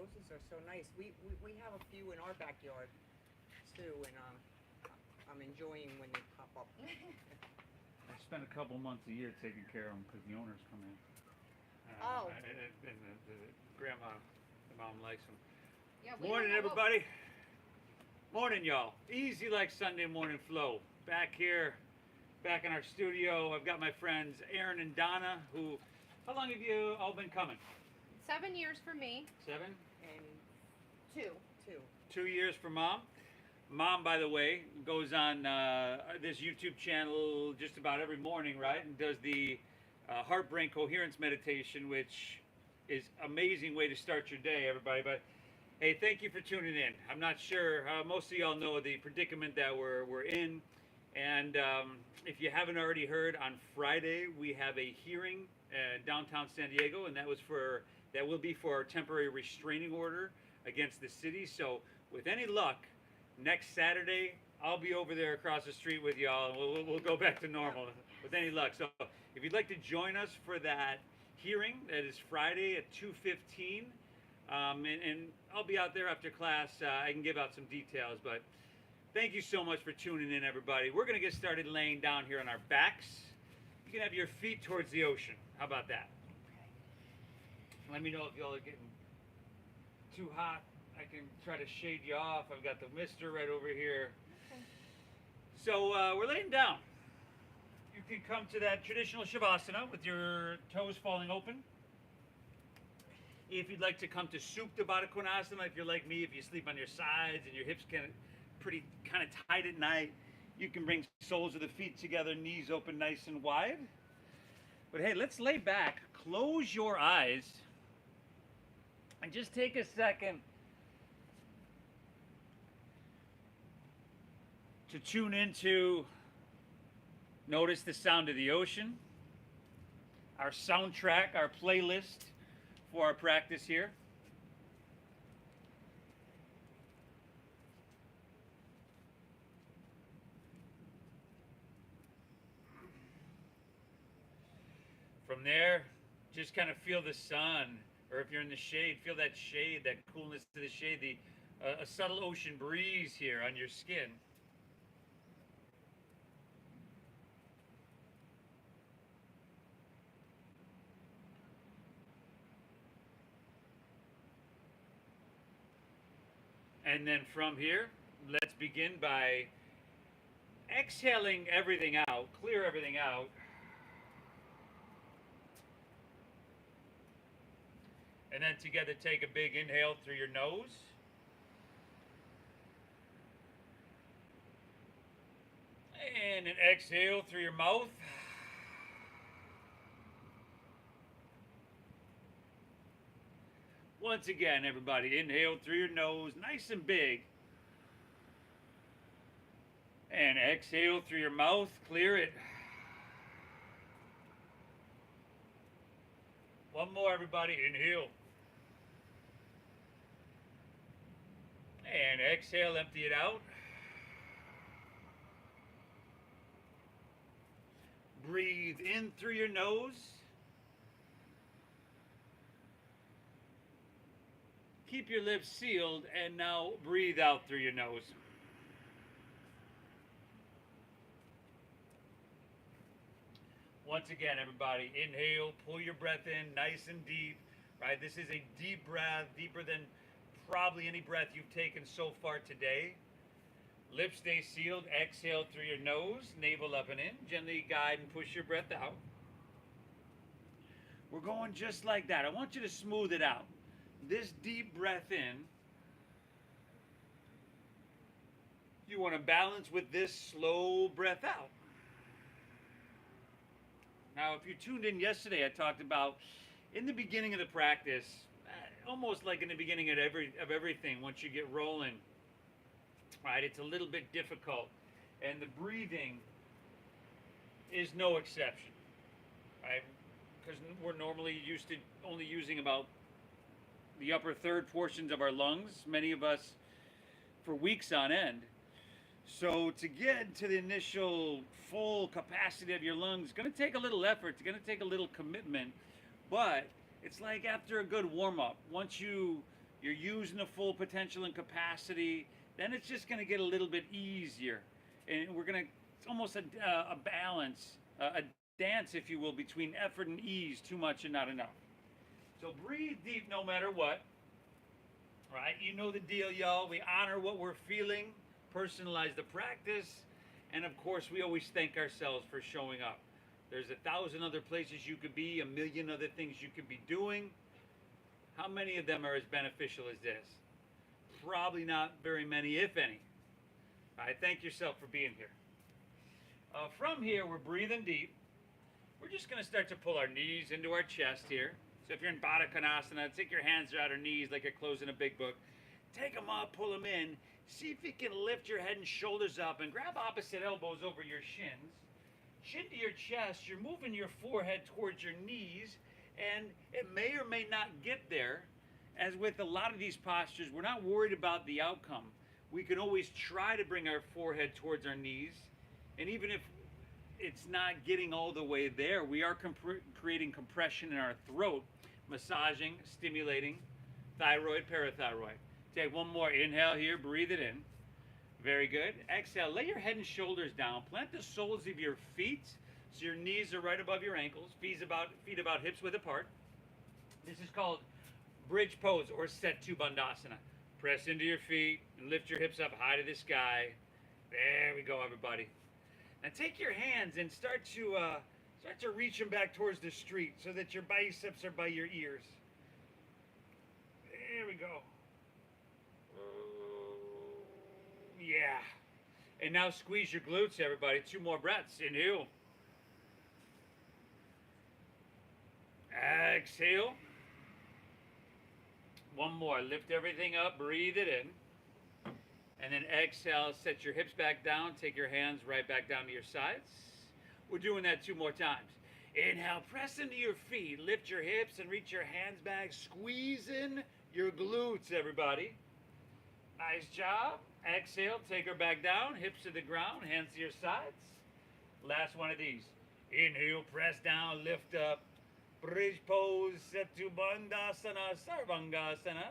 roses are so nice. We have a few in our backyard too, and I'm enjoying when they pop up. I spend a couple months a year taking care of them because the owners come in. Oh. And the grandma, the mom likes them. Yeah, Morning, everybody. Morning, y'all. Easy like Sunday morning flow. Back here, back in our studio. I've got my friends Aaron and Donna. Who? How long have you all been coming? 7 years for me. 7. And 2. 2. 2 years for Mom. Mom, by the way, goes on this YouTube channel just about every morning, right? And does the heart brain coherence meditation, which is amazing way to start your day, everybody. But hey, thank you for tuning in. I'm not sure, most of y'all know the predicament that we're in. And if you haven't already heard, on Friday we have a hearing downtown San Diego, and that will be for our temporary restraining order against the city. So with any luck, next Saturday I'll be over there across the street with y'all, and we'll go back to normal with any luck. So if you'd like to join us for that hearing, that is Friday at 2:15, and I'll be out there after class. I can give out some details, but thank you so much for tuning in, everybody. We're going to get started laying down here on our backs. You can have your feet towards the ocean. How about that? Let me know if y'all are getting too hot. I can try to shade you off. I've got the mister right over here. Okay. So we're laying down. You can come to that traditional Shavasana with your toes falling open. If you'd like to come to Supta Baddha Konasana, if you're like me, if you sleep on your sides and your hips pretty kind of tight at night, you can bring soles of the feet together, knees open nice and wide. But hey, let's lay back, close your eyes, and just take a second to tune into, notice the sound of the ocean, our soundtrack, our playlist for our practice here. From there, just kind of feel the sun, or if you're in the shade, feel that shade, that coolness to the shade, a subtle ocean breeze here on your skin. And then from here, let's begin by exhaling everything out, clear everything out. And then together, take a big inhale through your nose. And an exhale through your mouth. Once again, everybody, inhale through your nose, nice and big. And exhale through your mouth, clear it. One more, everybody, inhale. And exhale, empty it out. Breathe in through your nose. Keep your lips sealed, and now breathe out through your nose. Once again, everybody, inhale, pull your breath in nice and deep, right? This is a deep breath, deeper than probably any breath you've taken so far today. Lips stay sealed, exhale through your nose, navel up and in. Gently guide and push your breath out. We're going just like that. I want you to smooth it out. This deep breath in, you want to balance with this slow breath out. Now, if you tuned in yesterday, I talked about in the beginning of the practice, almost like in the beginning of everything, once you get rolling, right, it's a little bit difficult. And the breathing is no exception, right? Because we're normally used to only using about the upper third portions of our lungs, many of us for weeks on end. So to get to the initial full capacity of your lungs, it's going to take a little effort, it's going to take a little commitment, but it's like after a good warm-up. Once you you're using the full potential and capacity, then it's just going to get a little bit easier. And we're going to, it's almost a balance, a dance, if you will, between effort and ease, too much and not enough. So breathe deep no matter what. Right? You know the deal, y'all. We honor what we're feeling, personalize the practice, and of course, we always thank ourselves for showing up. There's 1,000 other places you could be, 1,000,000 other things you could be doing. How many of them are as beneficial as this? Probably not very many, if any. All right, thank yourself for being here. From here, we're breathing deep. We're just going to start to pull our knees into our chest here. So if you're in Baddha Konasana, take your hands out your knees like you're closing a big book. Take them up, pull them in. See if you can lift your head and shoulders up and grab opposite elbows over your shins. Chin to your chest. You're moving your forehead towards your knees, and it may or may not get there. As with a lot of these postures, we're not worried about the outcome. We can always try to bring our forehead towards our knees, and even if it's not getting all the way there, we are creating compression in our throat, massaging, stimulating thyroid, parathyroid. Take one more inhale here, breathe it in. Very good. Exhale, lay your head and shoulders down. Plant the soles of your feet so your knees are right above your ankles, feet about hips width apart. This is called bridge pose or Setu Bandhasana. Press into your feet and lift your hips up high to the sky. There we go, everybody. Now take your hands and start to reach them back towards the street so that your biceps are by your ears. There we go. Yeah. And now squeeze your glutes, everybody. 2 more breaths. Inhale. Exhale. One more. Lift everything up. Breathe it in. And then exhale. Set your hips back down. Take your hands right back down to your sides. We're doing that 2 more times. Inhale. Press into your feet. Lift your hips and reach your hands back. Squeeze in your glutes, everybody. Nice job. Exhale, take her back down, hips to the ground, hands to your sides. Last one of these. Inhale, press down, lift up. Bridge pose, Setu Bandhasana, Sarvangasana.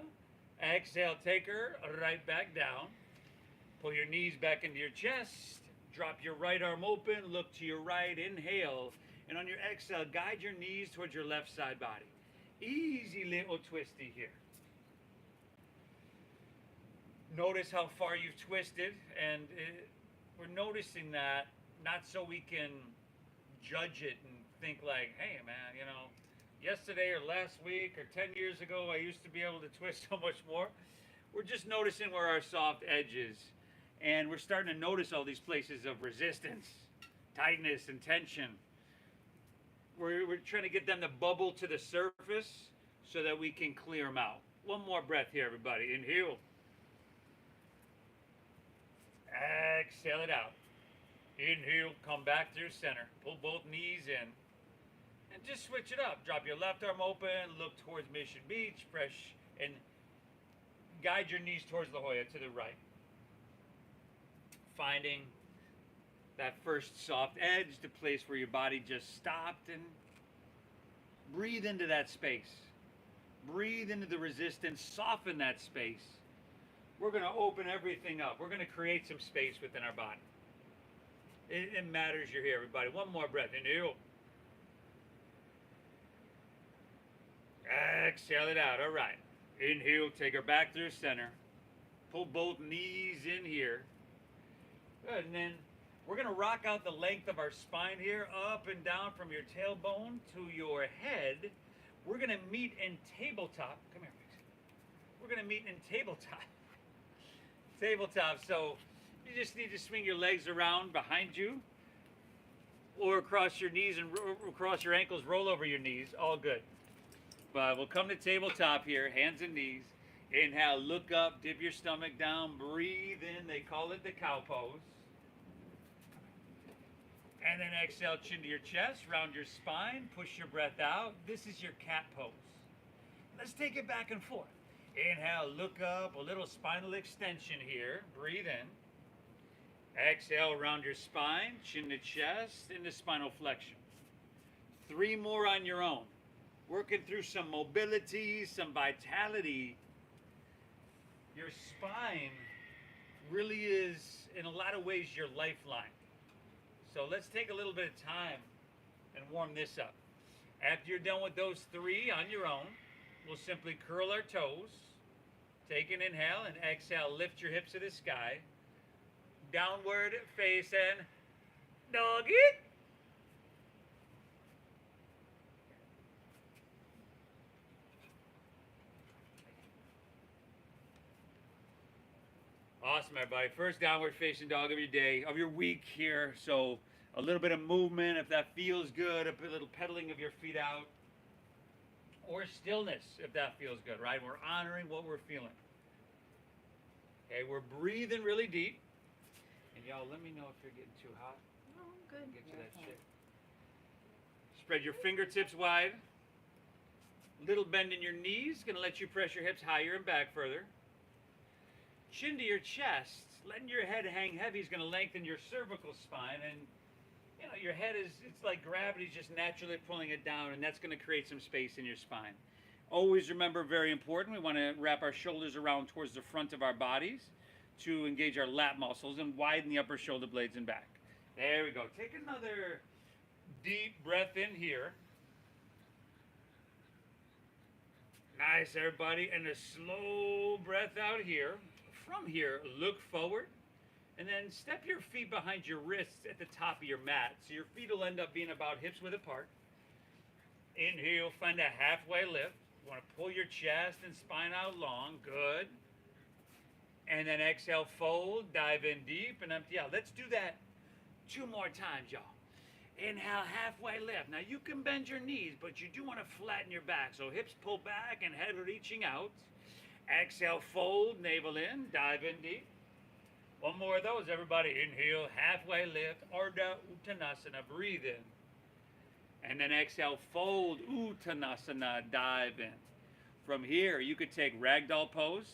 Exhale, take her right back down. Pull your knees back into your chest. Drop your right arm open, look to your right, inhale. And on your exhale, guide your knees towards your left side body. Easy little twisty here. Notice how far you've twisted, and we're noticing that not so we can judge it and think like, hey man, you know, yesterday or last week or 10 years ago I used to be able to twist so much more. We're just noticing where our soft edge is, and we're starting to notice all these places of resistance, tightness, and tension. We're trying to get them to bubble to the surface so that we can clear them out. One more breath here, everybody. Inhale. Exhale it out. Inhale, come back through center. Pull both knees in. And just switch it up. Drop your left arm open, look towards Mission Beach, press, and guide your knees towards La Jolla to the right. Finding that first soft edge, the place where your body just stopped, and breathe into that space. Breathe into the resistance, soften that space. We're going to open everything up. We're going to create some space within our body. It matters you're here, everybody. One more breath. Inhale. Exhale it out. All right. Inhale. Take her back through center. Pull both knees in here. Good. And then we're going to rock out the length of our spine here, up and down from your tailbone to your head. We're going to meet in tabletop. Come here, please. We're going to meet in tabletop. Tabletop. So you just need to swing your legs around behind you or across your knees and across your ankles, roll over your knees. All good. But we'll come to tabletop here, hands and knees. Inhale, look up, dip your stomach down, breathe in. They call it the cow pose. And then exhale, chin to your chest, round your spine, push your breath out. This is your cat pose. Let's take it back and forth. Inhale, look up, a little spinal extension here. Breathe in. Exhale, round your spine, chin to chest, into spinal flexion. 3 more on your own. Working through some mobility, some vitality. your spine really is, in a lot of ways, your lifeline. So let's take a little bit of time and warm this up. After you're done with those three on your own, we'll simply curl our toes. Take an inhale and exhale. Lift your hips to the sky. Downward facing doggy. Awesome, everybody. First downward facing dog of your day, of your week here. So a little bit of movement if that feels good, a little pedaling of your feet out, or stillness if that feels good, right? We're honoring what we're feeling. Okay, we're breathing really deep. And y'all, let me know if you're getting too hot. Oh, good. Get you that shit. Spread your fingertips wide. Little bend in your knees, gonna let you press your hips higher and back further. Chin to your chest, letting your head hang heavy is going to lengthen your cervical spine, and you know your head is, it's like gravity's just naturally pulling it down, and that's going to create some space in your spine. Always remember, very important, we want to wrap our shoulders around towards the front of our bodies to engage our lat muscles and widen the upper shoulder blades and back. There we go. Take another deep breath in here. Nice, everybody, and a slow breath out here. From here, look forward, and then step your feet behind your wrists at the top of your mat. So your feet will end up being about hips width apart. Inhale, find a halfway lift. You want to pull your chest and spine out long. Good. And then exhale, fold, dive in deep, and empty out. Let's do that 2 more times, y'all. Inhale, halfway lift. Now you can bend your knees, but you do want to flatten your back. So hips pull back and head reaching out. Exhale, fold, navel in, dive in deep. 1 more of those, everybody. Inhale, halfway lift, Ardha Uttanasana, breathe in. And then exhale, fold, Uttanasana, dive in. From here, you could take ragdoll pose.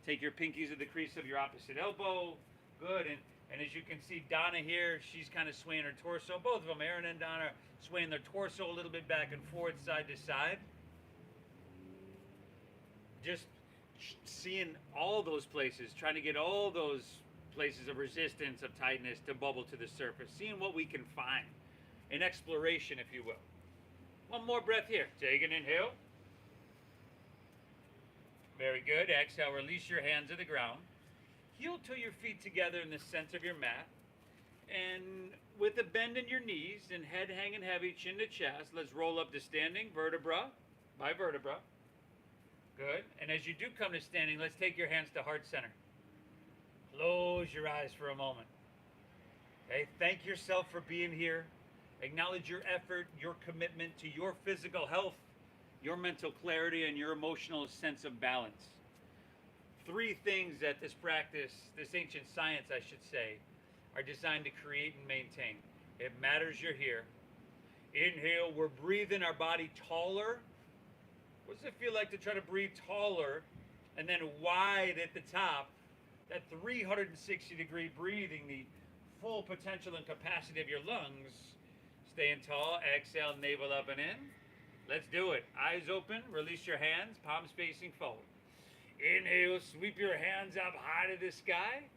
Take your pinkies at the crease of your opposite elbow. Good, and as you can see, Donna here, she's kind of swaying her torso. Both of them, Erin and Donna, swaying their torso a little bit back and forth, side to side. Just seeing all those places, trying to get all those places of resistance, of tightness to bubble to the surface, seeing what we can find, an exploration, if you will. 1 more breath here. Take an inhale. Very good. Exhale, release your hands to the ground. Heel toe your feet together in the center of your mat. And with a bend in your knees and head hanging heavy, chin to chest, let's roll up to standing, vertebra by vertebra. Good. And as you do come to standing, let's take your hands to heart center. Close your eyes for a moment. Okay. Thank yourself for being here. Acknowledge your effort, your commitment to your physical health, your mental clarity, and your emotional sense of balance. 3 things that this practice, this ancient science, I should say, are designed to create and maintain. It matters you're here. Inhale, we're breathing our body taller. What does it feel like to try to breathe taller and then wide at the top? That 360-degree breathing, the full potential and capacity of your lungs. Staying tall, exhale, navel up and in. Let's do it. Eyes open, release your hands, palms facing forward. Inhale, sweep your hands up high to the sky.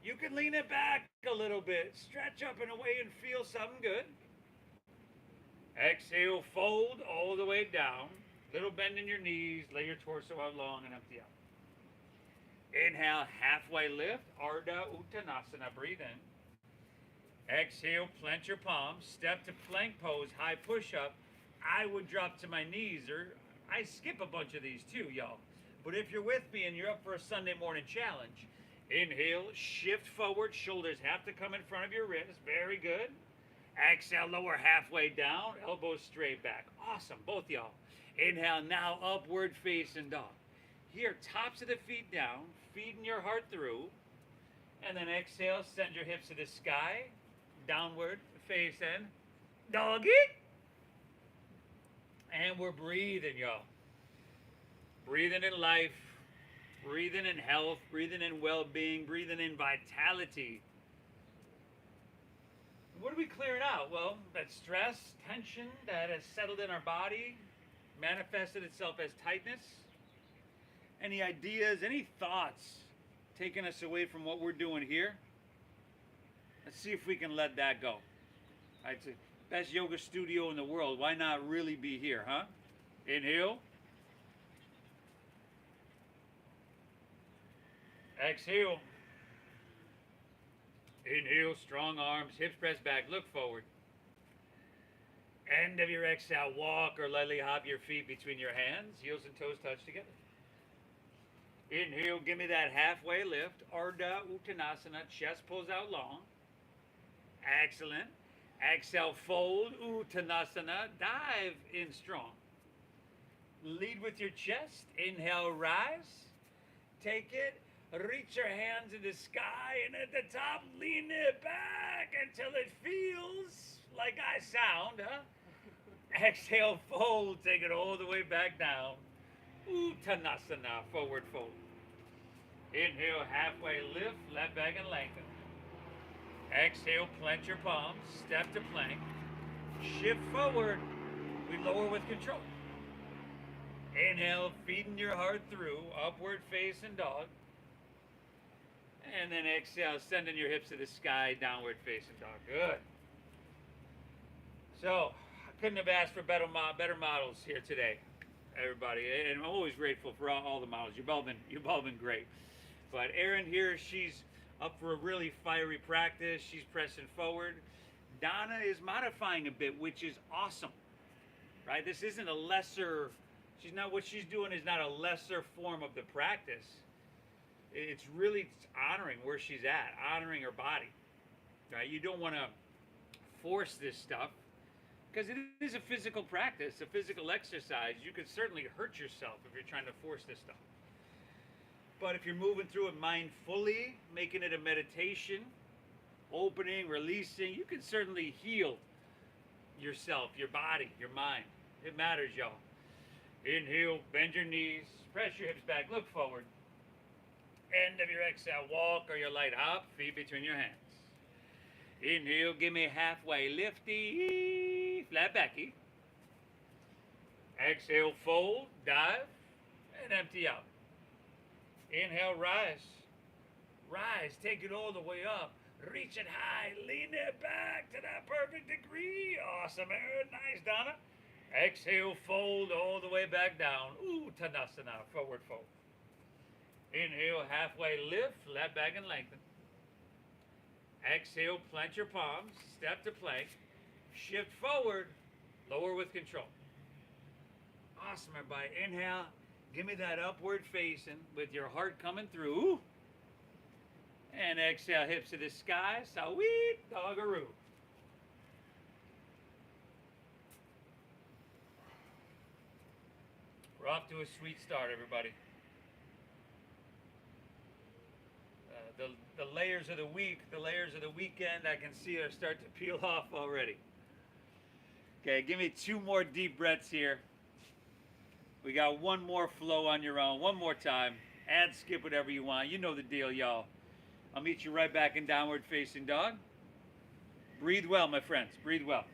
You can lean it back a little bit. Stretch up and away and feel something good. Exhale, fold all the way down. Little bend in your knees. Lay your torso out long and empty out. Inhale, halfway lift. Ardha Uttanasana. Breathe in. Exhale, plant your palms. Step to plank pose, high push-up. I would drop to my knees, or I skip a bunch of these too, y'all. But if you're with me and you're up for a Sunday morning challenge, inhale, shift forward, shoulders have to come in front of your wrists. Very good. Exhale, lower halfway down, elbows straight back. Awesome, both y'all. Inhale, now upward facing dog. Here, tops of the feet down, feeding your heart through. And then exhale, send your hips to the sky, downward facing doggy. And we're breathing, y'all. Breathing in life, breathing in health, breathing in well-being, breathing in vitality. What are we clearing out? Well, that stress, tension that has settled in our body, manifested itself as tightness. Any ideas, any thoughts taking us away from what we're doing here? Let's see if we can let that go. It's the best yoga studio in the world. Why not really be here, huh? Inhale. Exhale. Inhale, strong arms, hips pressed back, look forward. End of your exhale, walk or lightly hop your feet between your hands, heels and toes touch together. Inhale, give me that halfway lift, Ardha Uttanasana, chest pulls out long. Excellent. Exhale, fold, Uttanasana, dive in strong. Lead with your chest, inhale, rise. Take it, reach your hands in the sky, and at the top, lean it back until it feels like I sound, huh? Exhale, fold, take it all the way back down. Uttanasana, forward fold. Inhale, halfway lift, left back and lengthen. Exhale, plant your palms, step to plank. Shift forward, we lower with control. Inhale, feeding your heart through, upward facing dog. And then exhale, sending your hips to the sky, downward facing dog. Good. So, I couldn't have asked for better models here today, everybody. And I'm always grateful for all the models. You've all been great. But Erin here, she's up for a really fiery practice. She's pressing forward. Donna is modifying a bit, which is awesome, right? This isn't a lesser, what she's doing is not a lesser form of the practice. It's really honoring where she's at, honoring her body, right? You don't want to force this stuff because it is a physical practice, a physical exercise. You could certainly hurt yourself if you're trying to force this stuff. But if you're moving through it mindfully, making it a meditation, opening, releasing, you can certainly heal yourself, your body, your mind. It matters, y'all. Inhale, bend your knees, press your hips back, look forward. End of your exhale, walk or your light hop, feet between your hands. Inhale, give me halfway lifty, flat backy. Exhale, fold, dive, and empty out. Inhale, rise. Rise, take it all the way up. Reach it high, lean it back to that perfect degree. Awesome, Erin. Nice, Donna. Exhale, fold all the way back down. Uttanasana, forward fold. Inhale, halfway lift, flat back and lengthen. Exhale, plant your palms, step to plank. Shift forward, lower with control. Awesome, everybody. Inhale, give me that upward facing with your heart coming through. And exhale, hips to the sky, Sawit Doggaroo. We're off to a sweet start, everybody. The layers of the week, the layers of the weekend, I can see are starting to peel off already. Okay, give me 2 more deep breaths here. We got 1 more flow on your own, 1 more time. Add, skip, whatever you want. You know the deal, y'all. I'll meet you right back in downward facing dog. Breathe well, my friends, breathe well.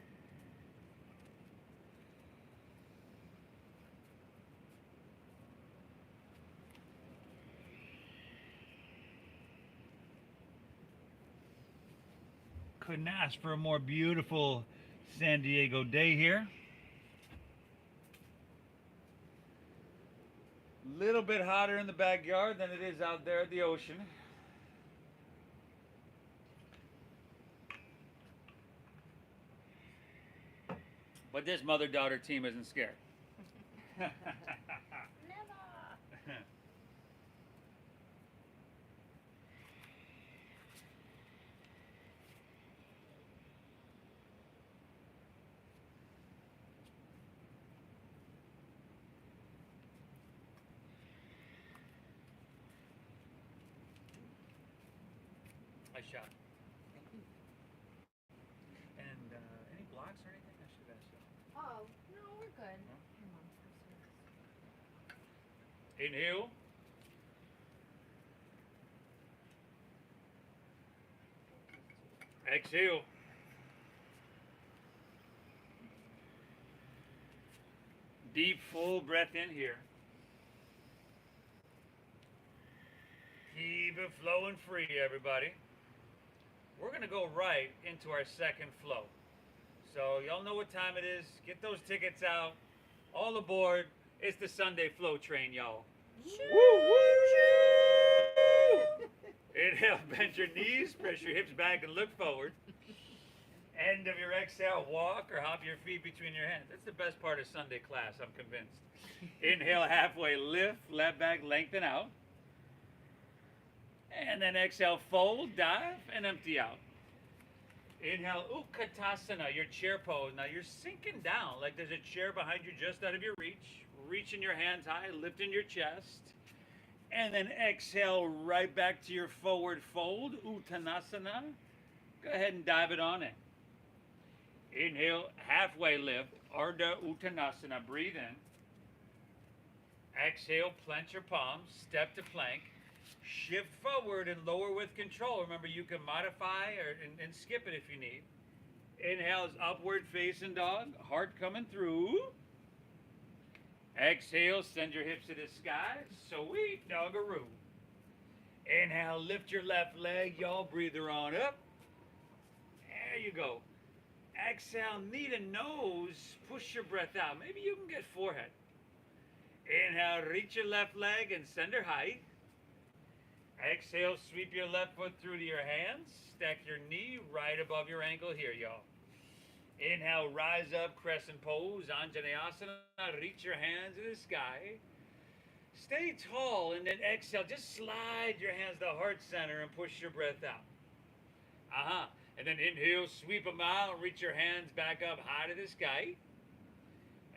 Couldn't ask for a more beautiful San Diego day here. Little bit hotter in the backyard than it is out there at the ocean. But this mother-daughter team isn't scared. Never. Nice shot. And any blocks or anything? I should have asked you. Oh, no, we're good. No? Come on. Inhale. Exhale. Deep, full breath in here. Keep it flowing free, everybody. We're going to go right into our second flow. So y'all know what time it is. Get those tickets out. All aboard. It's the Sunday flow train, y'all. Woo, woo! Inhale, bend your knees, press your hips back and look forward. End of your exhale, walk or hop your feet between your hands. That's the best part of Sunday class, I'm convinced. Inhale, halfway lift, left back, lengthen out. And then exhale, fold, dive, and empty out. Inhale, Utkatasana, your chair pose. Now you're sinking down like there's a chair behind you just out of your reach. Reaching your hands high, lifting your chest. And then exhale right back to your forward fold, Uttanasana. Go ahead and dive it on in. Inhale, halfway lift, Ardha Uttanasana. Breathe in. Exhale, plant your palms, step to plank. Shift forward and lower with control. Remember, you can modify and skip it if you need. Inhale is upward facing dog, heart coming through. Exhale, send your hips to the sky. Sweet doggaroo. Inhale, lift your left leg, y'all. Breather on up. There you go. Exhale, knee to nose. Push your breath out. Maybe you can get forehead. Inhale, reach your left leg and send her high. Exhale, sweep your left foot through to your hands. Stack your knee right above your ankle here, y'all. Inhale, rise up, crescent pose, Anjaneyasana. Reach your hands to the sky. Stay tall, and then exhale. Just slide your hands to heart center and push your breath out. And then inhale, sweep them out, reach your hands back up high to the sky.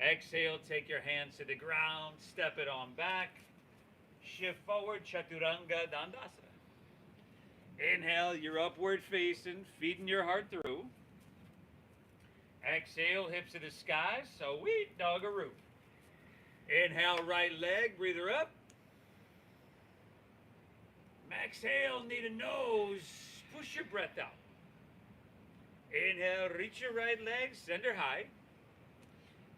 Exhale, take your hands to the ground, step it on back. Shift forward, Chaturanga Dandasana. Inhale, you're upward facing, feeding your heart through. Exhale, hips to the sky, sweet doggaroo. Inhale, right leg, breather up. Exhale, knee to nose, push your breath out. Inhale, reach your right leg, send her high.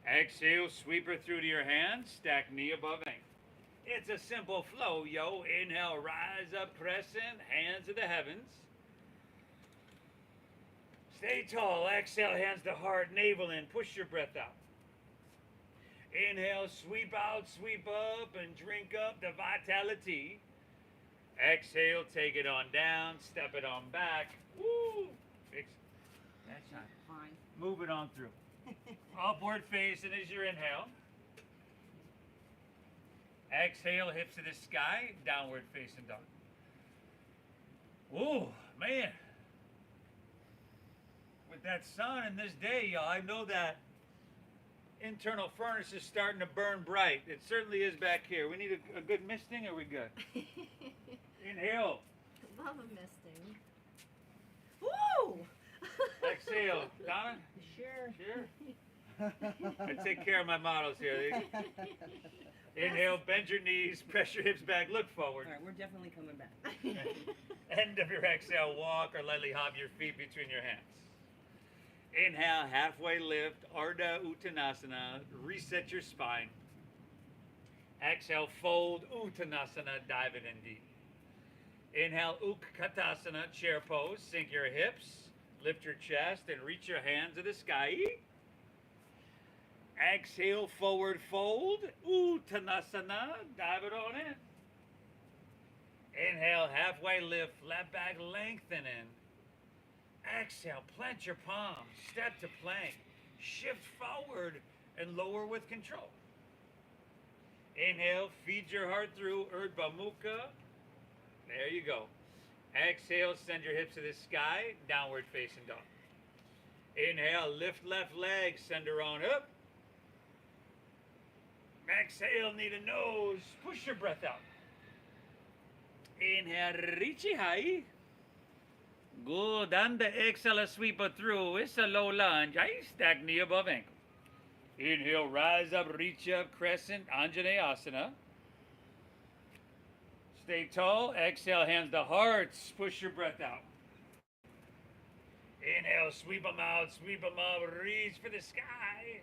Exhale, sweep her through to your hands, stack knee above ankle. It's a simple flow, yo. Inhale, rise up, crescent, hands to the heavens. Stay tall. Exhale, hands to heart, navel in. Push your breath out. Inhale, sweep out, sweep up, and drink up the vitality. Exhale, take it on down, step it on back. Woo! That's not Fine. move it on through. Upward facing is your inhale. Exhale, hips to the sky, downward facing dog. Ooh, man. With that sun and this day, y'all, I know that internal furnace is starting to burn bright. It certainly is back here. We need a good misting, or are we good? Inhale. Love a misting. Woo! Exhale. Donna? Sure. I take care of my models here. Inhale, bend your knees, press your hips back, look forward. All right, we're definitely coming back. End of your exhale, walk or lightly hop your feet between your hands. Inhale, halfway lift, Ardha Uttanasana, reset your spine. Exhale, fold, Uttanasana, dive it in deep. Inhale, Utkatasana, chair pose, sink your hips, lift your chest, and reach your hands to the sky. Exhale, forward fold, Uttanasana, dive it on in. Inhale, halfway lift, flat back, lengthening. Exhale, plant your palms, step to plank, shift forward and lower with control. Inhale, feed your heart through, Urdhva Mukha. There you go. Exhale, send your hips to the sky, downward facing dog. Inhale, lift left leg, send her on up. Exhale, knee to nose, push your breath out. Inhale, reach it high. Good, and the exhale, sweep it through. It's a low lunge. I stack knee above ankle. Inhale, rise up, reach up, crescent, Anjaneyasana. Stay tall. Exhale, hands to hearts. Push your breath out. Inhale, sweep them out, sweep them up, reach for the sky.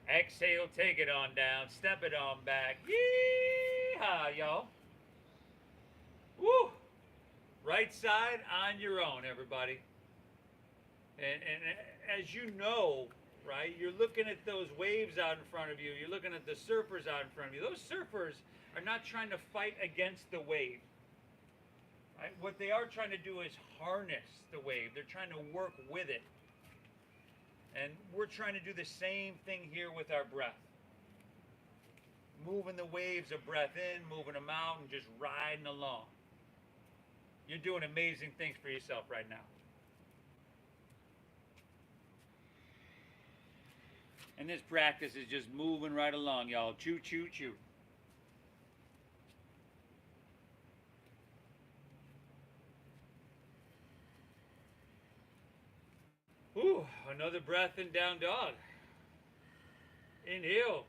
Exhale, take it on down, step it on back. Yee-haw, y'all. Woo! Right side on your own, everybody. And as you know, right, you're looking at those waves out in front of you. You're looking at the surfers out in front of you. Those surfers are not trying to fight against the wave. Right? What they are trying to do is harness the wave. They're trying to work with it. And we're trying to do the same thing here with our breath. Moving the waves of breath in, moving them out, and just riding along. You're doing amazing things for yourself right now. And this practice is just moving right along, y'all. Choo, choo, choo. Ooh, another breath in down dog. Inhale.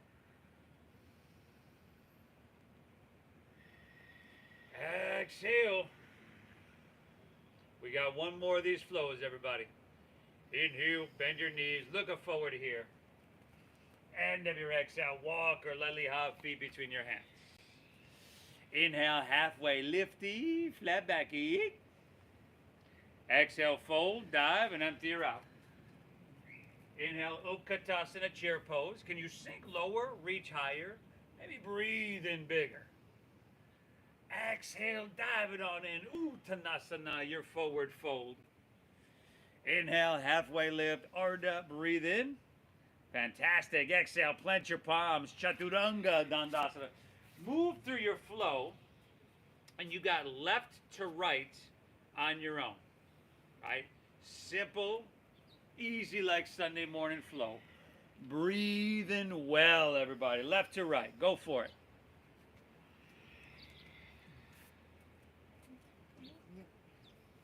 Exhale. We got one more of these flows, everybody. Inhale, bend your knees, looking forward here. And every exhale, walk or lightly hop feet between your hands. Inhale, halfway lifty, flat back eat. Exhale, fold, dive, and empty her out. Inhale, Utkatasana chair pose. Can you sink lower, reach higher? Maybe breathe in bigger. Exhale, dive it on in. Uttanasana, your forward fold. Inhale, halfway lift, Ardha, breathe in. Fantastic. Exhale, plant your palms, Chaturanga Dandasana. Move through your flow, and you got left to right on your own. Right? Simple, easy like Sunday morning flow. Breathing well, everybody. Left to right. Go for it.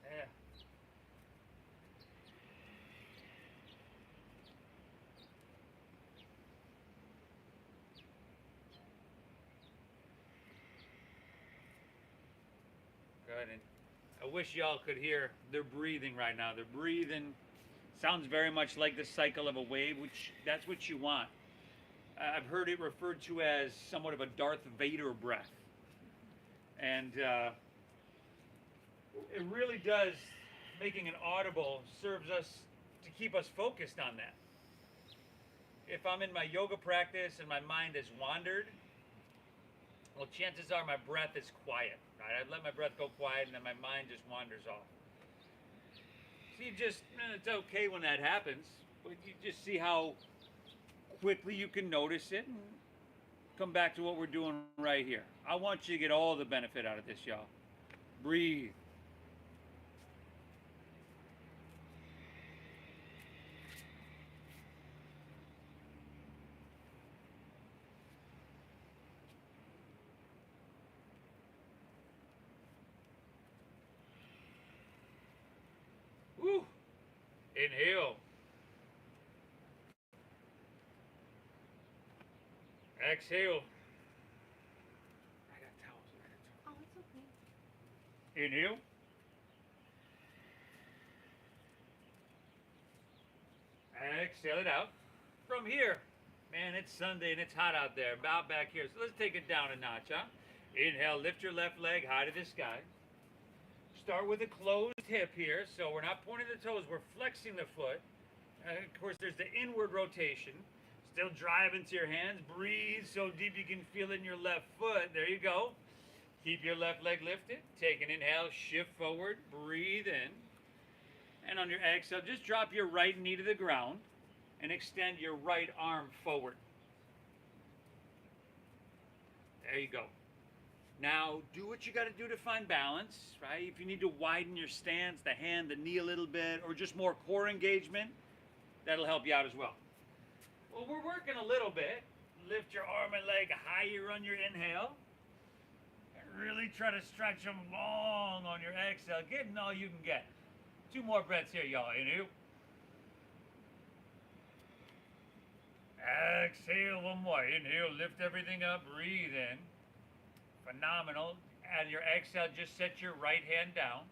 Yeah. Good. And I wish y'all could hear their breathing right now. They're breathing. Sounds very much like the cycle of a wave, which that's what you want. I've heard it referred to as somewhat of a Darth Vader breath. And it really does, making it audible, serves us to keep us focused on that. If I'm in my yoga practice and my mind has wandered, well, chances are my breath is quiet. Right? I let my breath go quiet and then my mind just wanders off. So you just, it's okay when that happens, but you just see how quickly you can notice it and come back to what we're doing right here. I want you to get all the benefit out of this, y'all. Breathe. Woo. Inhale. Exhale. I got towels. Oh, it's okay. Inhale. Exhale it out. From here, man, it's Sunday and it's hot out there. About back here. So let's take it down a notch, huh? Inhale, lift your left leg high to the sky. Start with a closed hip here, so we're not pointing the toes, we're flexing the foot. Of course, there's the inward rotation. Still drive into your hands. Breathe so deep you can feel it in your left foot. There you go. Keep your left leg lifted. Take an inhale, shift forward, breathe in. And on your exhale, just drop your right knee to the ground and extend your right arm forward. There you go. Now, do what you got to do to find balance, right? If you need to widen your stance, the hand, the knee a little bit, or just more core engagement, that'll help you out as well. Well, we're working a little bit. Lift your arm and leg higher on your inhale. And really try to stretch them long on your exhale. Getting all you can get. 2 more breaths here, y'all. Inhale. Exhale, 1 more. Inhale, lift everything up, breathe in. Phenomenal. And your exhale, just set your right hand down.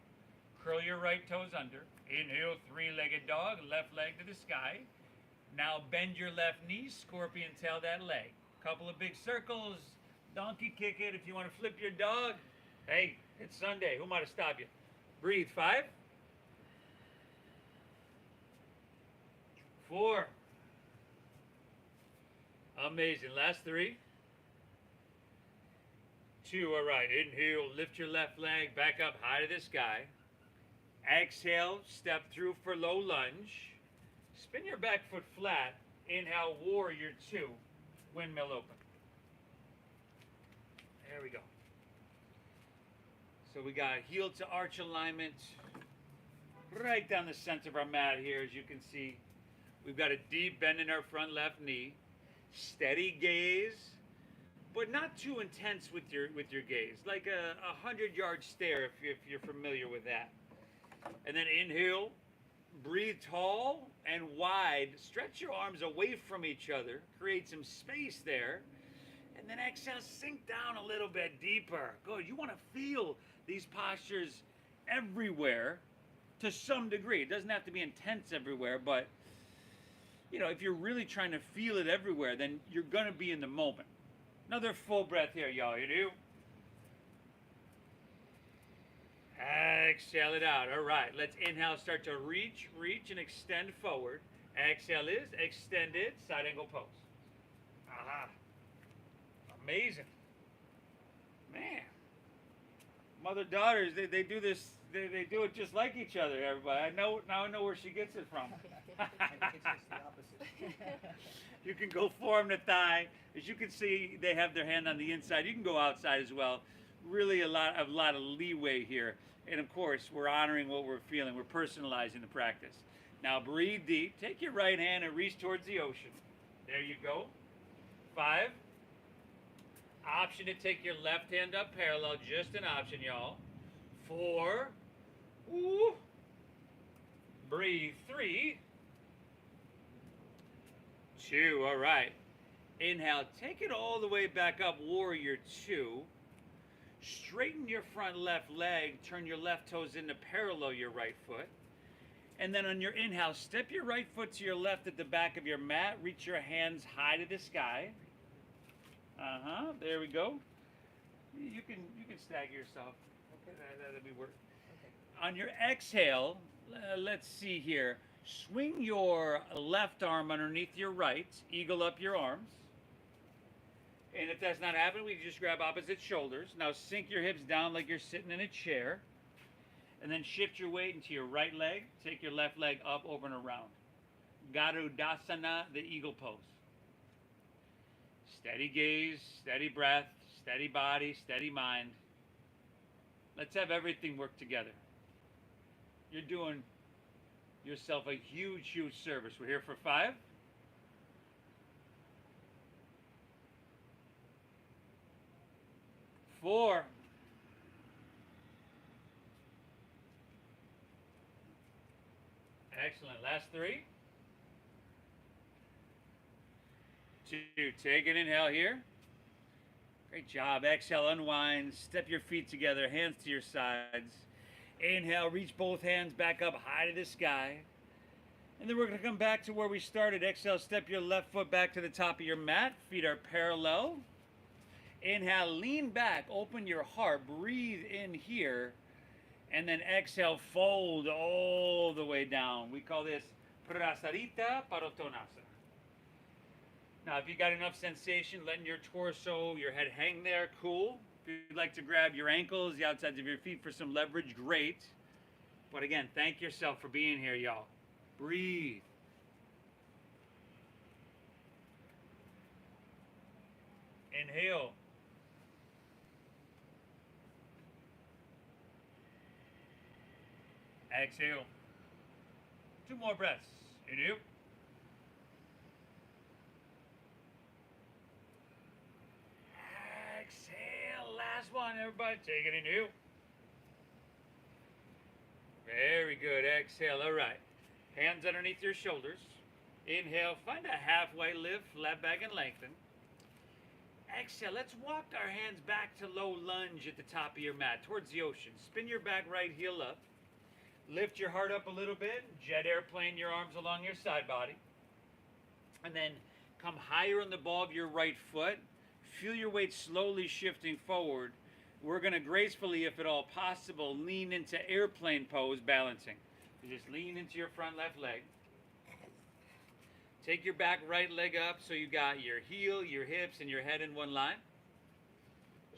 Curl your right toes under. Inhale, 3-legged dog, left leg to the sky. Now bend your left knee, scorpion tail that leg. Couple of big circles, donkey kick it. If you want to flip your dog, hey, it's Sunday. Who might have stopped you? Breathe. 5, 4. Amazing. Last 3, 2. All right. Inhale. Lift your left leg back up high to the sky. Exhale. Step through for low lunge. Spin your back foot flat. Inhale. Warrior 2. Windmill open. There we go. So we got heel to arch alignment right down the center of our mat here, as you can see. We've got a deep bend in our front left knee. Steady gaze, but not too intense with your gaze. Like a 100-yard stare if you're familiar with that. And then inhale, breathe tall and wide. Stretch your arms away from each other. Create some space there. And then exhale, sink down a little bit deeper. Good. You want to feel these postures everywhere to some degree. It doesn't have to be intense everywhere, but you know, if you're really trying to feel it everywhere, then you're going to be in the moment. Another full breath here, y'all. You do? Exhale it out. All right. Let's inhale, start to reach, and extend forward. Exhale is extended, side angle pose. Aha. Amazing. Man. Mother-daughters, they do this, they do it just like each other, everybody. Now I know where she gets it from. I think it's just the opposite. You can go forearm to thigh. As you can see, they have their hand on the inside. You can go outside as well. Really a lot of leeway here. And of course, we're honoring what we're feeling. We're personalizing the practice. Now breathe deep. Take your right hand and reach towards the ocean. There you go. 5. Option to take your left hand up parallel. Just an option, y'all. 4. Ooh. Breathe. 3. 2. All right. Inhale. Take it all the way back up. Warrior 2. Straighten your front left leg. Turn your left toes into parallel your right foot. And then on your inhale, step your right foot to your left at the back of your mat. Reach your hands high to the sky. There we go. You can stagger yourself. Okay, that'll be work. Okay. On your exhale, let's see here. Swing your left arm underneath your right. Eagle up your arms. And if that's not happening, we just grab opposite shoulders. Now sink your hips down like you're sitting in a chair. And then shift your weight into your right leg. Take your left leg up, over and around. Garudasana, the eagle pose. Steady gaze, steady breath, steady body, steady mind. Let's have everything work together. You're doing yourself a huge, huge service. We're here for 5. 4. Excellent. Last 3. 2. Take an inhale here. Great job. Exhale, unwind. Step your feet together, hands to your sides. Inhale, reach both hands back up high to the sky. And then we're going to come back to where we started. Exhale, step your left foot back to the top of your mat. Feet are parallel. Inhale, lean back, open your heart. Breathe in here. And then exhale, fold all the way down. We call this Prasarita Parotonasa. Now, if you got enough sensation, letting your torso, your head hang there, cool. If you'd like to grab your ankles, the outsides of your feet for some leverage, great. But again, thank yourself for being here, y'all. Breathe. Inhale. Exhale. 2 more breaths. Inhale. Exhale. Last one, everybody. Take it inhale. Very good. Exhale. All right. Hands underneath your shoulders. Inhale. Find a halfway lift. Flat back and lengthen. Exhale. Let's walk our hands back to low lunge at the top of your mat towards the ocean. Spin your back right heel up. Lift your heart up a little bit. Jet airplane your arms along your side body. And then come higher on the ball of your right foot. Feel your weight slowly shifting forward. we're going to gracefully, if at all possible, lean into airplane pose balancing. You just lean into your front left leg. Take your back right leg up so you got your heel, your hips, and your head in one line.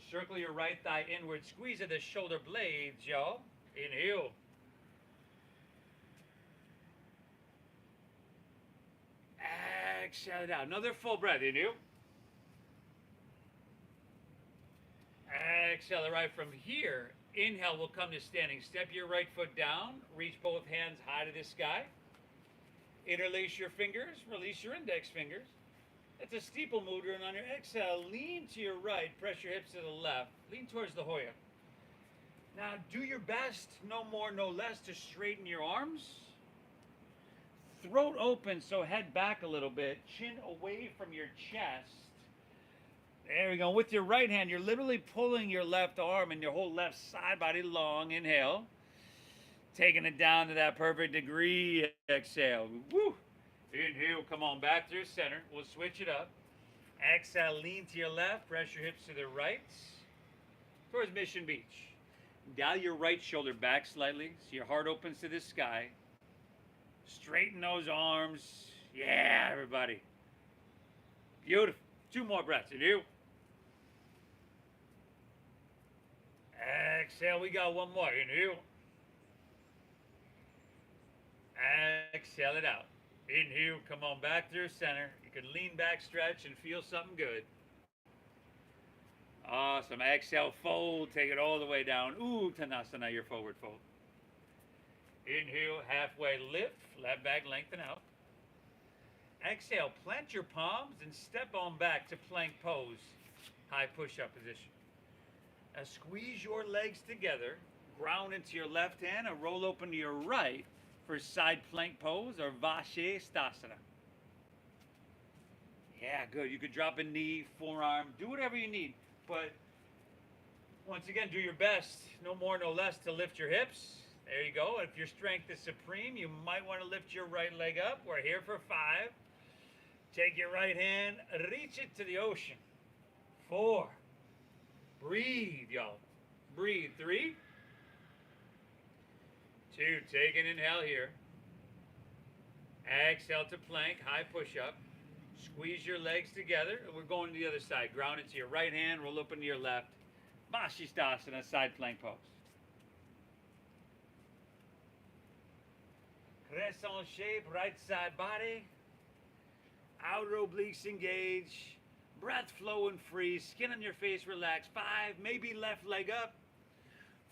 Circle your right thigh inward. Squeeze at the shoulder blades, y'all. Inhale. Exhale it out. Another full breath. Inhale. Exhale it right from here. Inhale will come to standing. Step your right foot down. Reach both hands high to the sky. Interlace your fingers. Release your index fingers. It's a steeple mover, and on your exhale, lean to your right. Press your hips to the left. Lean towards the Hoya. Now, do your best, no more, no less, to straighten your arms. Throat open, so head back a little bit. Chin away from your chest. There we go. With your right hand, you're literally pulling your left arm and your whole left side body long. Inhale. Taking it down to that perfect degree. Exhale. Woo. Inhale. Come on back through center. We'll switch it up. Exhale. Lean to your left. Press your hips to the right. Towards Mission Beach. Dial your right shoulder back slightly so your heart opens to the sky. Straighten those arms. Yeah, everybody. Beautiful. 2 more breaths. Inhale. Exhale. We got 1 more. Inhale. Exhale it out. Inhale. Come on back through center. You can lean back, stretch, and feel something good. Awesome. Exhale, fold. Take it all the way down. Uttanasana, your forward fold. Inhale, halfway lift. Flat back, lengthen out. Exhale, plant your palms and step on back to plank pose. High push-up position. Now squeeze your legs together. Ground into your left hand and roll open to your right for side plank pose or Vashisthasana. Yeah, good. You could drop a knee, forearm, do whatever you need. But once again, do your best, no more, no less, to lift your hips. There you go. If your strength is supreme, you might want to lift your right leg up. We're here for 5. Take your right hand, reach it to the ocean. 4. Breathe, y'all. Breathe. 3. 2. Take an inhale here. Exhale to plank, high push-up. Squeeze your legs together. We're going to the other side. Ground into your right hand, roll open to your left. Vashisthasana, side plank pose. Crescent shape, right side body. Outer obliques engage. Breath flowing free. Skin on your face, relax. 5, maybe left leg up.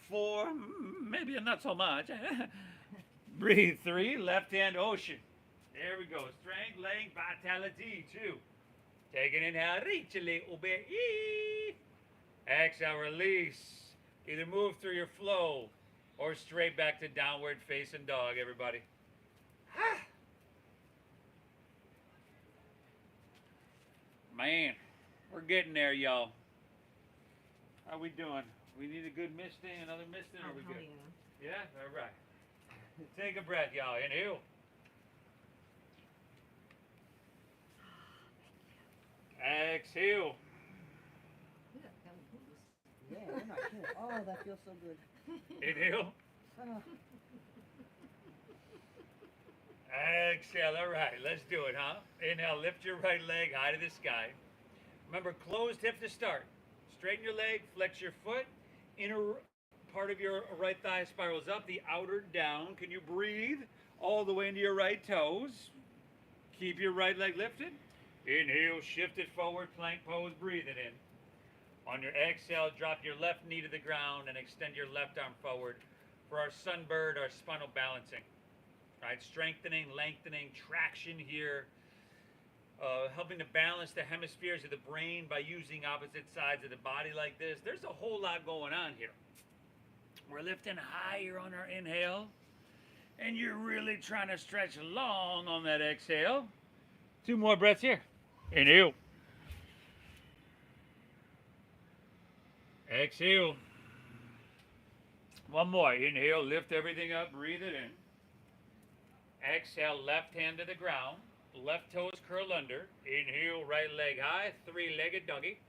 4, maybe not so much. Breathe. 3, left hand ocean. There we go. Strength, length, vitality. 2. Take an inhale. Reach a little bit. Exhale, release. Either move through your flow or straight back to downward facing dog, everybody. Man, we're getting there, y'all. How we doing? We need a good misting, another misting, or are we good? Yeah? All right. Take a breath, y'all. Inhale. Exhale. Yeah, you're not kidding. Oh, that feels so good. Inhale. Exhale. All right, let's do it, huh? Inhale, lift your right leg high to the sky. Remember, closed hip to start. Straighten your leg, flex your foot. Inner part of your right thigh spirals up, the outer down. Can you breathe all the way into your right toes? Keep your right leg lifted. Inhale, shift it forward, plank pose, breathe it in. On your exhale, drop your left knee to the ground and extend your left arm forward for our sunbird, our spinal balancing. Right, strengthening, lengthening, traction here, helping to balance the hemispheres of the brain by using opposite sides of the body like this. There's a whole lot going on here. We're lifting higher on our inhale, and you're really trying to stretch long on that exhale. 2 more breaths here. Inhale. Exhale. 1 more. Inhale, lift everything up, breathe it in. Exhale, left hand to the ground. Left toes curl under. Inhale, right leg high, 3-legged doggy.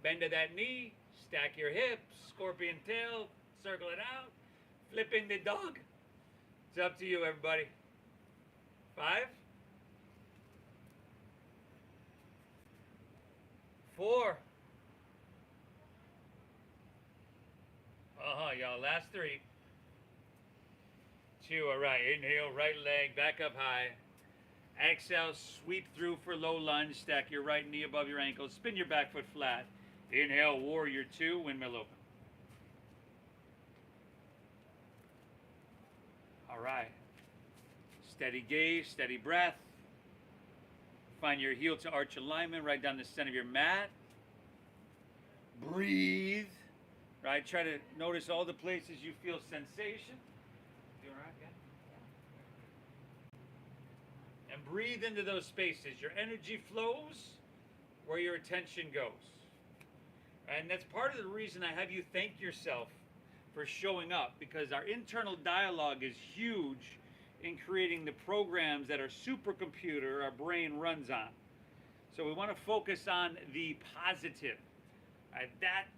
Bend to that knee, Stack your hips, scorpion tail, circle it out, flipping the dog. It's up to you, everybody. 5, 4. Y'all. Last 3. 2. All right. Inhale, right leg back up high. Exhale, sweep through for low lunge. Stack your right knee above your ankle. Spin your back foot flat. Inhale, warrior 2, windmill open. All right. Steady gaze, steady breath. Find your heel to arch alignment right down the center of your mat. Breathe. Right? Try to notice all the places you feel sensation. You all right, yeah? And breathe into those spaces. Your energy flows where your attention goes. And that's part of the reason I have you thank yourself for showing up, because our internal dialogue is huge in creating the programs that our supercomputer, our brain, runs on. So we want to focus on the positive. That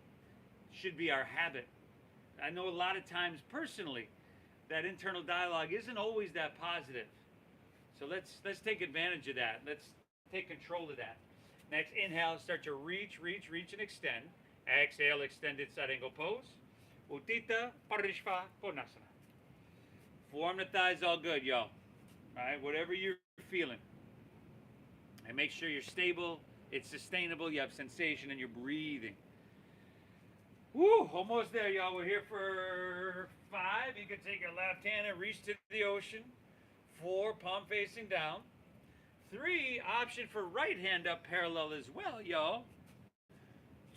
should be our habit. I know a lot of times personally that internal dialogue isn't always that positive. So let's take advantage of that. Let's take control of that. Next, inhale, start to reach, and extend. Exhale, extended side angle pose. Uttita Parishva Konasana. Form the thighs all good, y'all. All right, whatever you're feeling. And make sure you're stable, it's sustainable, you have sensation, and you're breathing. Woo, almost there, y'all. We're here for 5. You can take your left hand and reach to the ocean. 4, palm facing down. 3, option for right hand up parallel as well, y'all.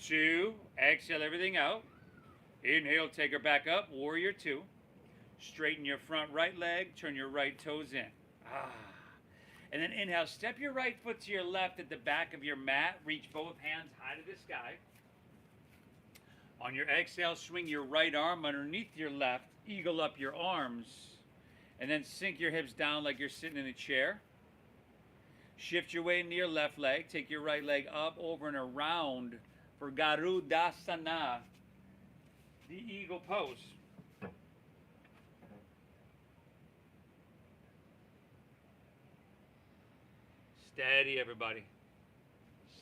2, exhale everything out. Inhale, take her back up, warrior 2. Straighten your front right leg, turn your right toes in. And then inhale, step your right foot to your left at the back of your mat. Reach both hands high to the sky. On your exhale, swing your right arm underneath your left, eagle up your arms, and then sink your hips down like you're sitting in a chair. Shift your weight into your left leg. Take your right leg up, over, and around for Garudasana, the eagle pose. Steady, everybody.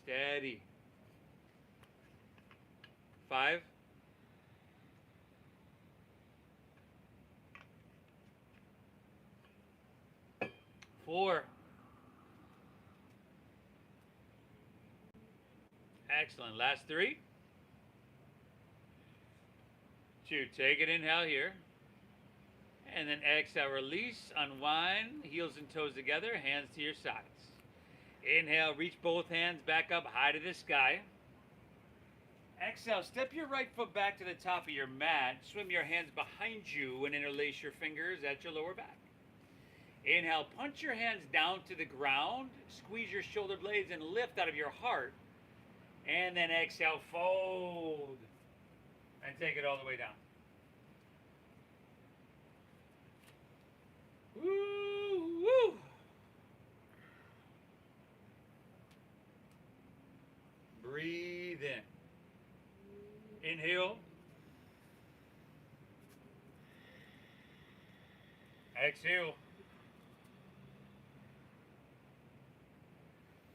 Steady. 5. 4. Excellent. Last 3. 2. Take an inhale here. And then exhale, release, unwind, heels and toes together, hands to your sides. Inhale, reach both hands back up high to the sky. Exhale, step your right foot back to the top of your mat. Swim your hands behind you and interlace your fingers at your lower back. Inhale, punch your hands down to the ground. Squeeze your shoulder blades and lift out of your heart. And then exhale, fold. And take it all the way down. Woo, woo. Breathe in. Inhale. Exhale.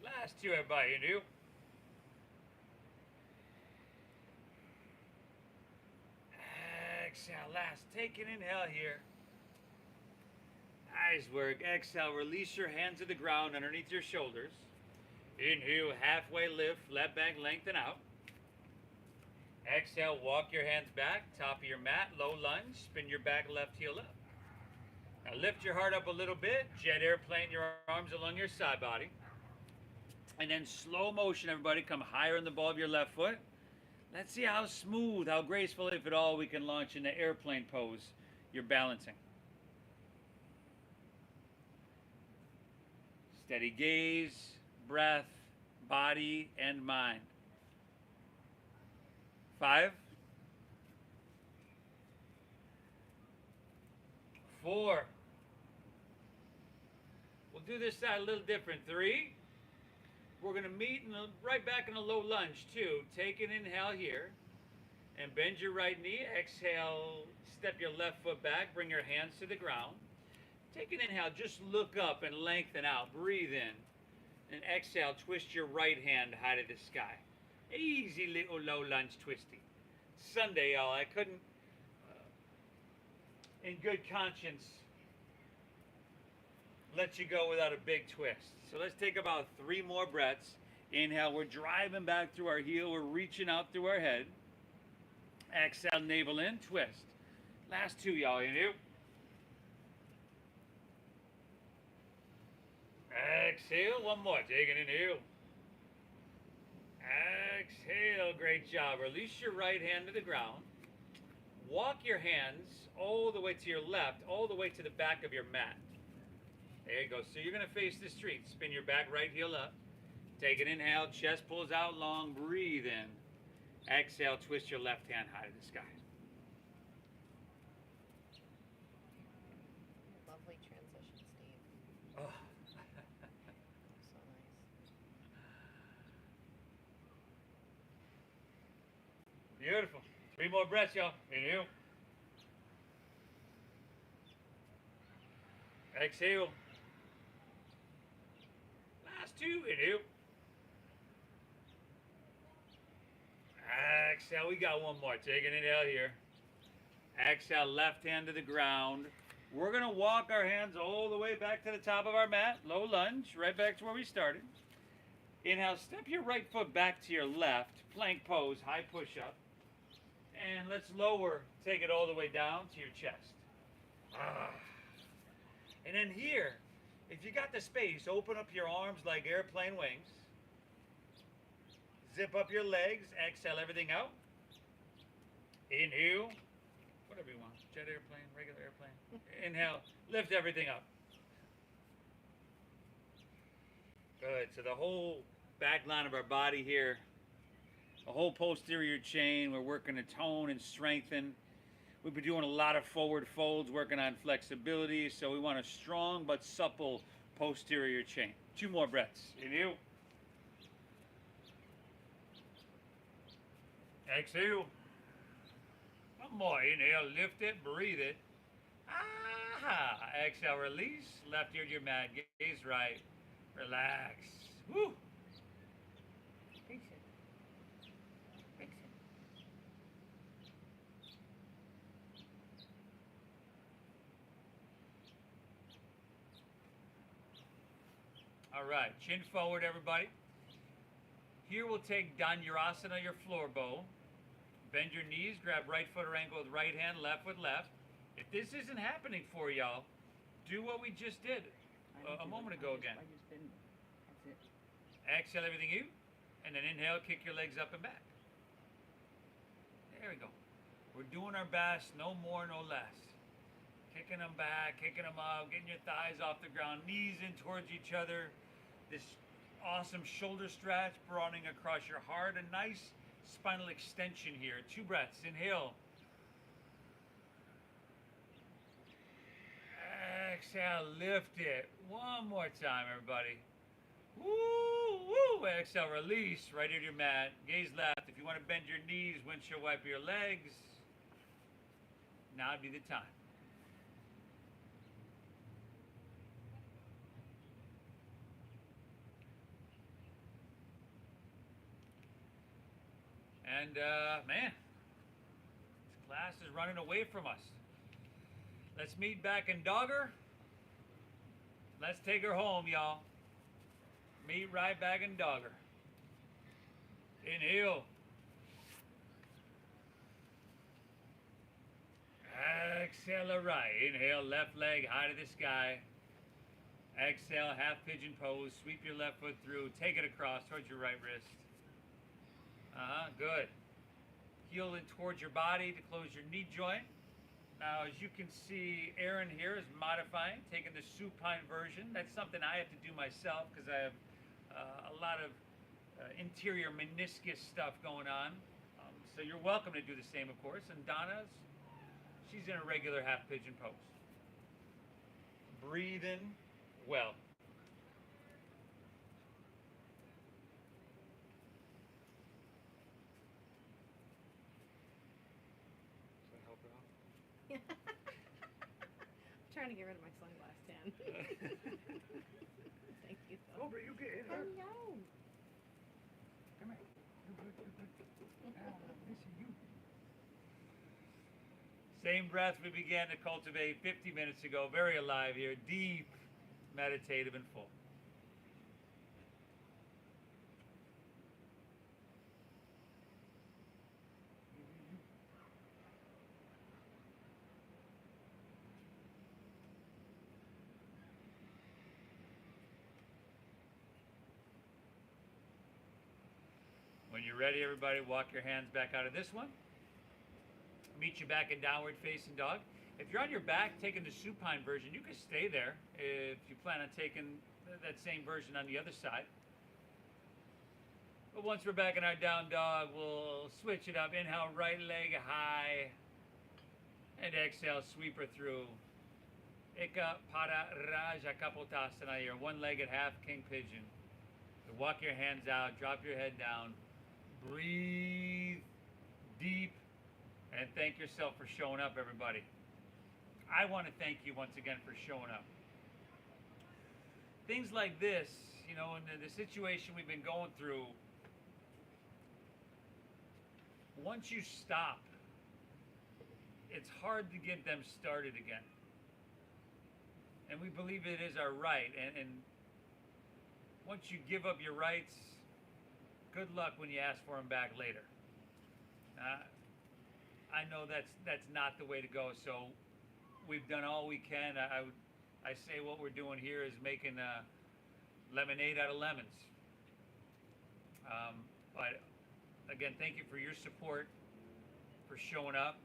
Last 2, everybody. Inhale. Exhale. Last. Take an inhale here. Nice work. Exhale. Release your hands to the ground underneath your shoulders. Inhale. Halfway lift. Flat back. Lengthen out. Exhale. Walk your hands back. Top of your mat. Low lunge. Spin your back left heel up. Now lift your heart up a little bit. Jet airplane your arms along your side body. And then slow motion, everybody. Come higher in the ball of your left foot. Let's see how smooth, how graceful, if at all, we can launch into airplane pose. You're balancing. Steady gaze, breath, body, and mind. 5. 4. We'll do this side a little different. 3. We're going to meet right back in a low lunge, 2. Take an inhale here. And bend your right knee. Exhale, step your left foot back. Bring your hands to the ground. Take an inhale. Just look up and lengthen out. Breathe in. And exhale, twist your right hand high to the sky. Easy little low lunge twisty. Sunday, y'all. I couldn't, in good conscience, let you go without a big twist. So let's take about 3 more breaths. Inhale, we're driving back through our heel. We're reaching out through our head. Exhale, navel in, twist. Last 2, y'all. You do. Exhale, 1 more. Take an inhale. Exhale, great job. Release your right hand to the ground. Walk your hands all the way to your left, all the way to the back of your mat. There you go. So you're going to face the street. Spin your back right heel up. Take an inhale. Chest pulls out long. Breathe in. Exhale. Twist your left hand high to the sky. Lovely transition, Steve. Oh. So nice. Beautiful. 3 more breaths, y'all. Inhale. Exhale. Last 2. Inhale. Exhale. We got 1 more. Take an inhale here. Exhale. Left hand to the ground. We're going to walk our hands all the way back to the top of our mat. Low lunge. Right back to where we started. Inhale. Step your right foot back to your left. Plank pose. High push-up. And let's lower. Take it all the way down to your chest. And then here, if you got the space, open up your arms like airplane wings. Zip up your legs. Exhale everything out. Inhale. Whatever you want. Jet airplane, regular airplane. Inhale. Lift everything up. Good. So the whole back line of our body here, the whole posterior chain, we're working to tone and strengthen. We've been doing a lot of forward folds, working on flexibility, so we want a strong but supple posterior chain. 2 more breaths. Inhale. Exhale. 1 more. Inhale, lift it, breathe it. Aha! Exhale, release. Left ear to your mat, gaze right. Relax. Woo! Fix it. Fix it. All right, chin forward, everybody. Here we'll take Dhanurasana, your floor bow. Bend your knees, grab right foot or ankle with right hand, left with left. If this isn't happening for y'all, do what we just did a moment ago again. I just didn't. That's it. Exhale everything you, and then inhale, kick your legs up and back. There we go. We're doing our best, no more, no less. Kicking them back, kicking them up, getting your thighs off the ground, knees in towards each other. This awesome shoulder stretch, broadening across your heart. A nice spinal extension here. 2 breaths. Inhale. Exhale, lift it. 1 more time, everybody. Woo, woo. Exhale, release. Right ear to your mat. Gaze left. If you want to bend your knees, windshield wiper your legs. Now would be the time. And, man, this class is running away from us. Let's meet back in Dogger. Let's take her home, y'all. Meet right back in Dogger. Inhale. Exhale, right. Inhale, left leg high to the sky. Exhale, half pigeon pose. Sweep your left foot through. Take it across towards your right wrist. Good. Heel in towards your body to close your knee joint. Now, as you can see, Aaron here is modifying, taking the supine version. That's something I have to do myself because I have a lot of interior meniscus stuff going on. So you're welcome to do the same, of course. And Donna's, she's in a regular half pigeon pose. Breathing well. to get rid of my sunglass tan. Thank you. Though. Cobra, you get in I her. know. Come here. You good, you good. Listen, you. Same breath we began to cultivate 50 minutes ago. Very alive here. Deep, meditative, and full. When you're ready, everybody, walk your hands back out of this one. Meet you back in downward facing dog. If you're on your back taking the supine version, you can stay there if you plan on taking that same version on the other side. But once we're back in our down dog, we'll switch it up. Inhale, right leg high. And exhale, sweep her through. Eka Pada Raja Kapotasana here. One-legged half king pigeon. So walk your hands out, drop your head down. Breathe deep and thank yourself for showing up, everybody. I want to thank you once again for showing up. Things like this, you know, in the situation we've been going through, once you stop, it's hard to get them started again. And we believe it is our right. And once you give up your rights, good luck when you ask for them back later. I know that's not the way to go. So we've done all we can. I say what we're doing here is making lemonade out of lemons. But again, thank you for your support, for showing up.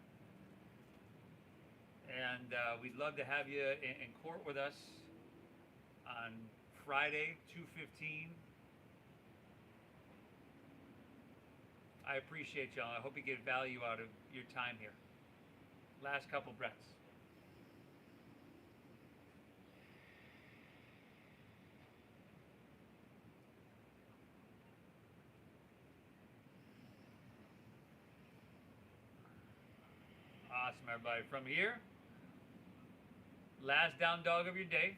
And we'd love to have you in court with us on Friday, 2:15. I appreciate y'all. I hope you get value out of your time here. Last couple breaths. Awesome, everybody. From here, last down dog of your day.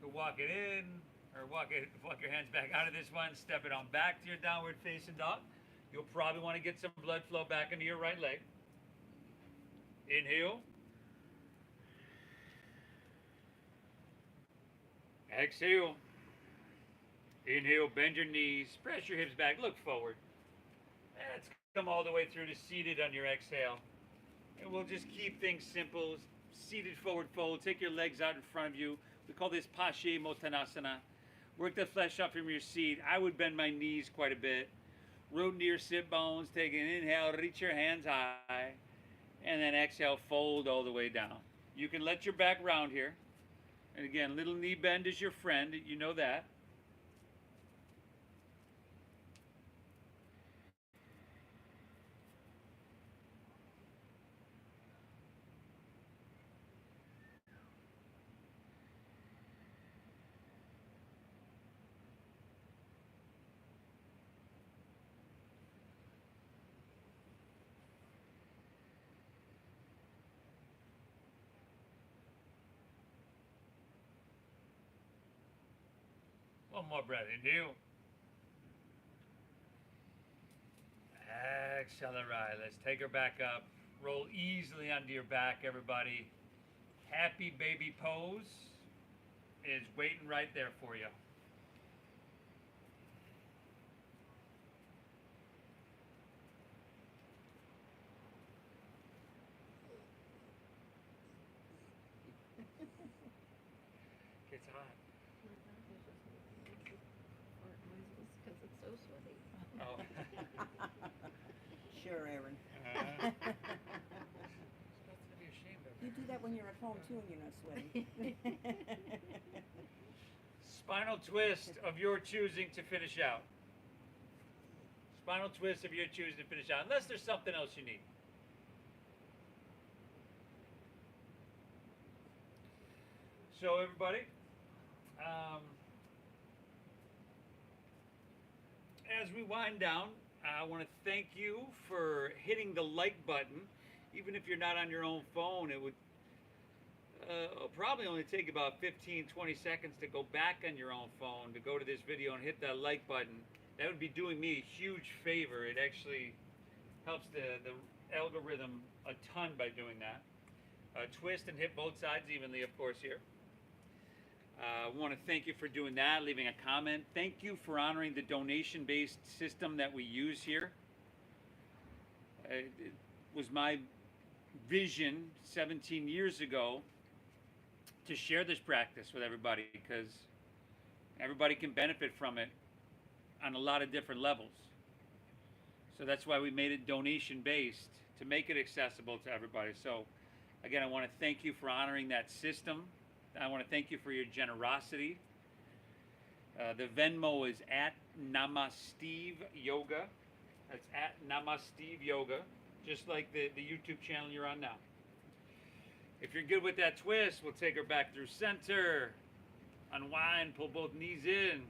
Go walk it in, or walk your hands back out of this one. Step it on back to your downward facing dog. You'll probably want to get some blood flow back into your right leg. Inhale. Exhale. Inhale, bend your knees, press your hips back, look forward. Let's come all the way through to seated on your exhale. And we'll just keep things simple. Seated forward fold. Take your legs out in front of you. We call this Pasche Mottanasana. Work the flesh up from your seat. I would bend my knees quite a bit. Root into your sit bones. Take an inhale, reach your hands high. And then exhale, fold all the way down. You can let your back round here. And again, little knee bend is your friend. You know that. One more breath. Inhale. Exhale. All right. Let's take her back up. Roll easily onto your back, everybody. Happy baby pose is waiting right there for you. It's hot. Because it's so sweaty. Oh. Sure, Aaron. Supposed to be ashamed of You her. do that when you're at home too and you're not sweating. Spinal twist of your choosing to finish out. Spinal twist of your choosing to finish out. Unless there's something else you need. So everybody, as we wind down, I want to thank you for hitting the like button. Even if you're not on your own phone, it would it'll probably only take about 15, 20 seconds to go back on your own phone to go to this video and hit that like button. That would be doing me a huge favor. It actually helps the algorithm a ton by doing that. Twist and hit both sides evenly, of course, here. I want to thank you for doing that, leaving a comment. Thank you for honoring the donation-based system that we use here. It was my vision 17 years ago to share this practice with everybody because everybody can benefit from it on a lot of different levels. So that's why we made it donation-based, to make it accessible to everybody. So again, I want to thank you for honoring that system. I want to thank you for your generosity. The Venmo is at Namasteve Yoga. That's at Namasteve Yoga, just like the YouTube channel you're on now. If you're good with that twist, we'll take her back through center. Unwind, pull both knees in.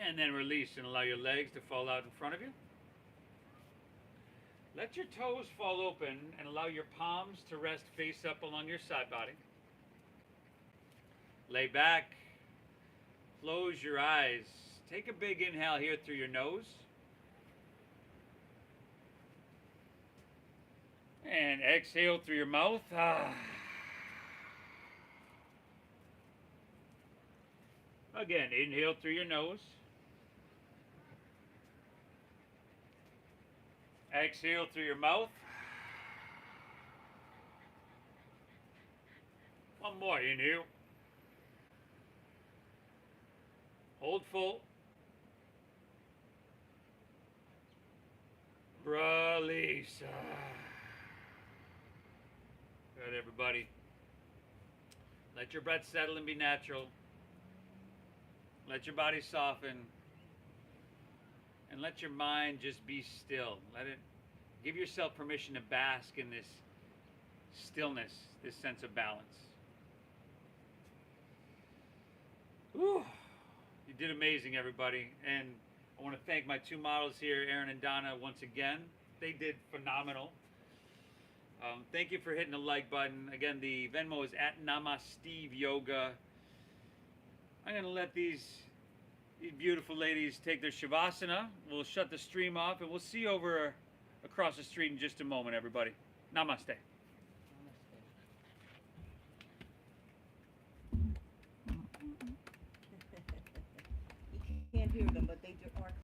And then release and allow your legs to fall out in front of you. Let your toes fall open and allow your palms to rest face up along your side body. Lay back. Close your eyes. Take a big inhale here through your nose. And exhale through your mouth. Again, inhale through your nose. Exhale through your mouth. One more, inhale. Hold full. Release. Good, everybody. Let your breath settle and be natural. Let your body soften. And let your mind just be still. Let it, give yourself permission to bask in this stillness, this sense of balance. Whew. You did amazing, everybody. And I want to thank my two models here, Erin and Donna, once again. They did phenomenal. Thank you for hitting the like button. Again, the Venmo is at Namasteve Yoga. I'm going to let these beautiful ladies take their Shavasana. We'll shut the stream off, and we'll see you over across the street in just a moment, everybody. Namaste. You can't hear them, but they do.